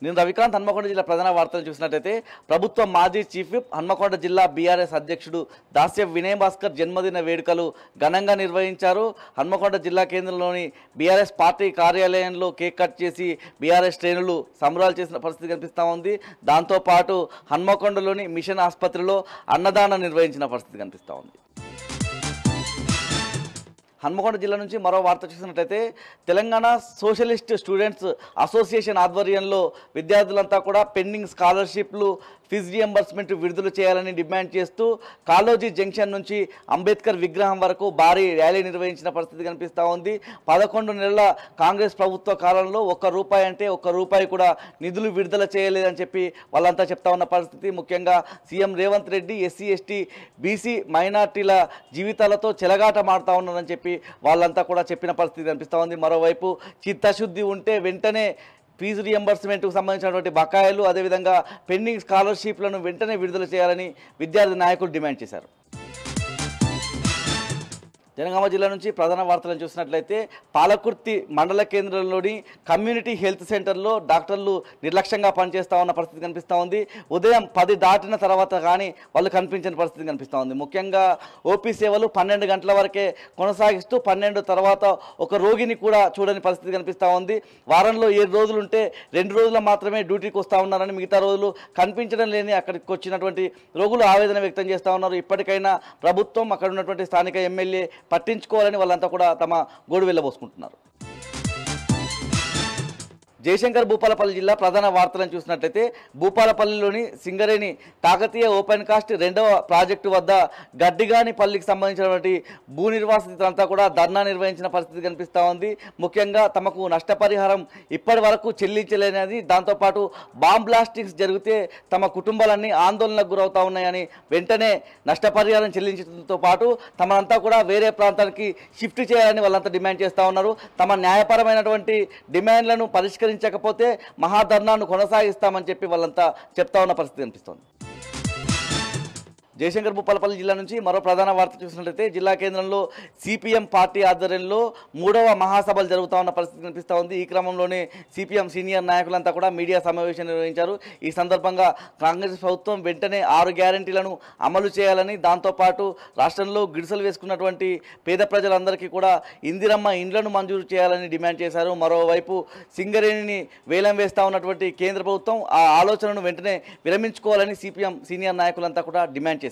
నేను రవికాంత్ హన్మకొండ జిల్లా ప్రధాన వార్తలు చూసినట్లయితే ప్రభుత్వ మాజీ చీఫ్ విప్ హన్మకొండ జిల్లా బీఆర్ఎస్ అధ్యక్షుడు దాస్యం వినయ్ భాస్కర్ జన్మదిన వేడుకలు ఘనంగా నిర్వహించారు. హన్మకొండ జిల్లా కేంద్రంలోని బీఆర్ఎస్ పార్టీ కార్యాలయంలో కేక్ కట్ చేసి బీఆర్ఎస్ శ్రేణులు సంబరాలు చేసిన పరిస్థితి కనిపిస్తూ ఉంది. దాంతోపాటు హన్మకొండలోని మిషన్ ఆసుపత్రిలో అన్నదానం నిర్వహించిన పరిస్థితి కనిపిస్తూ ఉంది. హన్మకొండ జిల్లా నుంచి మరో వార్త చూసినట్లయితే తెలంగాణ సోషలిస్ట్ స్టూడెంట్స్ అసోసియేషన్ ఆధ్వర్యంలో విద్యార్థులంతా కూడా పెండింగ్ స్కాలర్షిప్లు ఫీజు రియంబర్స్మెంట్ విడుదల చేయాలని డిమాండ్ చేస్తూ కాళోజీ జంక్షన్ నుంచి అంబేద్కర్ విగ్రహం వరకు భారీ ర్యాలీ నిర్వహించిన పరిస్థితి కనిపిస్తూ ఉంది. 11 నెలల కాంగ్రెస్ ప్రభుత్వ కాలంలో ₹1 అంటే ₹1 కూడా నిధులు విడుదల చేయలేదని చెప్పి వాళ్ళంతా చెప్తా ఉన్న పరిస్థితి. ముఖ్యంగా CM Revanth Reddy SC ST BC మైనార్టీల జీవితాలతో చెలగాట మాడుతూ ఉన్నారని చెప్పి వాళ్ళంతా కూడా చెప్పిన పరిస్థితి కనిపిస్తూ ఉంది. మరోవైపు చిత్తశుద్ధి ఉంటే వెంటనే ఫీజు రియంబర్స్మెంట్కు సంబంధించినటువంటి బకాయిలు అదేవిధంగా పెండింగ్ స్కాలర్షిప్లను వెంటనే విడుదల చేయాలని విద్యార్థి నాయకులు డిమాండ్ చేశారు. జనగామ జిల్లా నుంచి ప్రధాన వార్తలను చూసినట్లయితే పాలకుర్తి మండల కేంద్రంలోని కమ్యూనిటీ హెల్త్ సెంటర్లో డాక్టర్లు నిర్లక్ష్యంగా పనిచేస్తూ ఉన్న పరిస్థితి కనిపిస్తూ ఉంది. ఉదయం 10 దాటిన తర్వాత కానీ వాళ్ళు కనిపించిన పరిస్థితి కనిపిస్తూ ఉంది. ముఖ్యంగా ఓపీ సేవలు 12 గంటల వరకే కొనసాగిస్తూ 12 తర్వాత ఒక రోగిని కూడా చూడని పరిస్థితి కనిపిస్తూ ఉంది. వారంలో 7 రోజులు ఉంటే 2 రోజులు మాత్రమే డ్యూటీకి వస్తూ ఉన్నారని, మిగతా రోజులు కనిపించడం లేని అక్కడికి వచ్చినటువంటి రోగులు ఆవేదన వ్యక్తం చేస్తూ ఉన్నారు. ఇప్పటికైనా ప్రభుత్వం అక్కడ ఉన్నటువంటి స్థానిక ఎమ్మెల్యే పట్టించుకోవాలని వాళ్ళంతా కూడా తమ గోడు వెళ్ళబోసుకుంటున్నారు. జయశంకర్ భూపాలపల్లి జిల్లా ప్రధాన వార్తలను చూసినట్లయితే భూపాలపల్లిలోని సింగరేణి కాకతీయ ఓపెన్ కాస్ట్ 2వ ప్రాజెక్టు వద్ద గడ్డిగాని పల్లికి సంబంధించినటువంటి భూ నిర్వాసితులంతా కూడా ధర్నా నిర్వహించిన పరిస్థితి కనిపిస్తూ ఉంది. ముఖ్యంగా తమకు నష్టపరిహారం ఇప్పటి వరకు చెల్లించలేనిది, దాంతోపాటు బాంబ్ బ్లాస్టింగ్స్ జరిగితే తమ కుటుంబాలన్నీ ఆందోళనకు గురవుతూ ఉన్నాయని, వెంటనే నష్టపరిహారం చెల్లించడంతో పాటు తమనంతా కూడా వేరే ప్రాంతానికి షిఫ్ట్ చేయాలని వాళ్ళంతా డిమాండ్ చేస్తూ ఉన్నారు. తమ న్యాయపరమైనటువంటి డిమాండ్లను పరిష్కరించకపోతే మహాధర్నాను కొనసాగిస్తామని చెప్పి వాళ్ళంతా చెప్తా ఉన్న పరిస్థితి కనిపిస్తోంది. జయశంకర్ భూపాలపల్లి జిల్లా నుంచి మరో ప్రధాన వార్త చూసినట్లయితే జిల్లా కేంద్రంలో సిపిఎం పార్టీ ఆధ్వర్యంలో 3వ మహాసభలు జరుగుతూ ఉన్న పరిస్థితి కనిపిస్తూ ఉంది. ఈ క్రమంలోనే సిపిఎం సీనియర్ నాయకులంతా కూడా మీడియా సమావేశం నిర్వహించారు. ఈ సందర్భంగా కాంగ్రెస్ ప్రభుత్వం వెంటనే 6 గ్యారంటీలను అమలు చేయాలని, దాంతోపాటు రాష్ట్రంలో గిడిసలు వేసుకున్నటువంటి పేద ప్రజలందరికీ కూడా ఇందిరమ్మ ఇండ్లను మంజూరు చేయాలని డిమాండ్ చేశారు. మరోవైపు సింగరేణిని వేలం వేస్తూ ఉన్నటువంటి కేంద్ర ప్రభుత్వం ఆ ఆలోచనను వెంటనే విరమించుకోవాలని సిపిఎం సీనియర్ నాయకులంతా కూడా డిమాండ్ చేశారు.